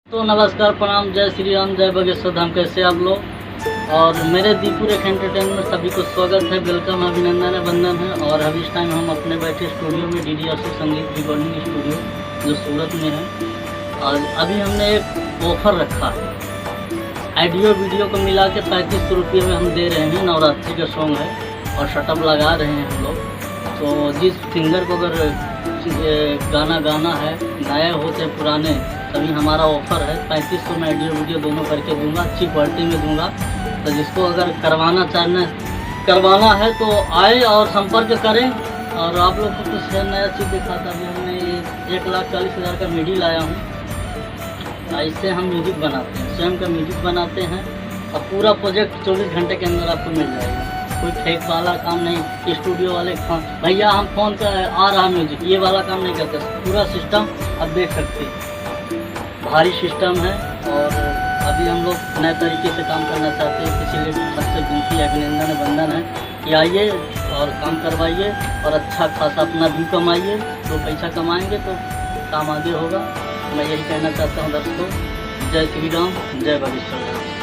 तो नमस्कार, प्रणाम, जय श्री राम, जय बागेश्वर धाम। कैसे आप लोग? और मेरे दीपुर एक एंटरटेनमेंट सभी को स्वागत है, वेलकम, अभिनंदन है, वंदन है। और अभी इस टाइम हम अपने बैठे स्टूडियो में, DDRC संगीत रिकॉर्डिंग स्टूडियो जो सूरत में है। और अभी हमने एक ऑफ़र रखा है, ऑडियो वीडियो को मिला के 3500 रुपये में हम दे रहे हैं। नवरात्रि का सॉन्ग है और शटअप लगा रहे हैं हम लोग। तो जिस सिंगर को अगर गाना गाना है, नए होते पुराने, तभी हमारा ऑफ़र है। 3500 में ऑडियो वीडियो दोनों करके दूंगा, अच्छी क्वालिटी में दूंगा। तो जिसको अगर करवाना है तो आए और संपर्क करें। और आप लोग को कुछ नया चीज़ दिखा था, अभी हमने 1,40,000 का मिडी लाया हूँ। इससे हम म्यूज़िक बनाते हैं, स्वयं का म्यूज़िक बनाते हैं। और पूरा प्रोजेक्ट 24 घंटे के अंदर आपको मिल जाएगा। कोई फेक वाला काम नहीं, स्टूडियो वाले भैया हम फ़ोन पे आ रहा म्यूज़िक, ये वाला काम नहीं करते। पूरा सिस्टम आप देख सकते हैं, भारी सिस्टम है। और अभी हम लोग नए तरीके से काम करना चाहते हैं, इसीलिए सबसे विनती अभिनंदन वंदन है कि आइए और काम करवाइए और अच्छा खासा अपना व्यू कमाइए। तो पैसा कमाएंगे तो काम आगे होगा। मैं यही कहना चाहता हूँ दर्शकों, जय श्री राम, जय बागेश्वर धाम।